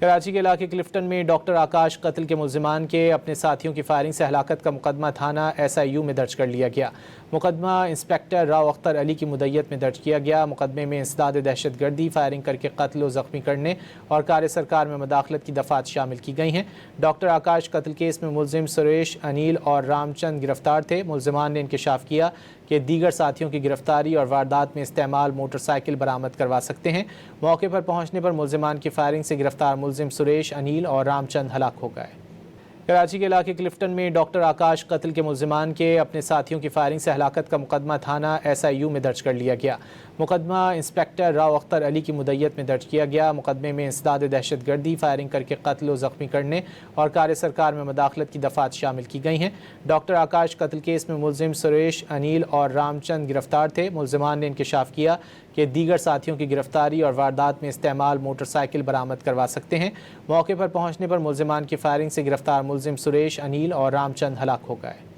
कराची के इलाके क्लिफ्टन में डॉक्टर आकाश कत्ल के मुल्जिमान के अपने साथियों की फायरिंग से हलाकत का मुकदमा थाना SIU में दर्ज कर लिया गया। मुकदमा इंस्पेक्टर राव अख्तर अली की मुद्दत में दर्ज किया गया। मुकदमे में इंसदाद दहशत गर्दी, फायरिंग करके कत्ल व ज़ख्मी करने और कार्य सरकार में मदाखलत की दफ़ात शामिल की गई हैं। डॉक्टर आकाश कत्ल केस में मुलजिम सुरेश, अनिल और रामचंद गिरफ्तार थे। मुल्जिमान ने इंकशाफ किया कि दीगर साथियों की गिरफ्तारी और वारदात में इस्तेमाल मोटरसाइकिल बरामद करवा सकते हैं। मौके पर पहुंचने पर मुल्जिमान की फायरिंग से गिरफ्तार मुलजिम सुरेश, अनिल और रामचंद हलाक हो गए। कराची के इलाके क्लिफ्टन में डॉक्टर आकाश कत्ल के मुल्जिमान के अपने साथियों की फायरिंग से हलाकत का मुकदमा थाना SIU में दर्ज कर लिया गया। मुकदमा इंस्पेक्टर राव अख्तर अली की मुद्दत में दर्ज किया गया। मुकदमे में इंसदाद दहशत गर्दी, फायरिंग करके कत्ल व ज़ख्मी करने और कार्य सरकार में मदाखलत की दफ़ात शामिल की गई हैं। डॉक्टर आकाश कत्ल केस में मुलजिम सुरेश, अनिल और रामचंद गिरफ्तार थे। मुल्जिमान ने इंकशाफ किया कि दीगर साथियों की गिरफ्तारी और वारदात में इस्तेमाल मोटरसाइकिल बरामद करवा सकते हैं। मौके पर पहुंचने पर मुल्जिमान की फायरिंग से गिरफ्तार मुलजिम सुरेश, अनिल और रामचंद हलाक हो गए।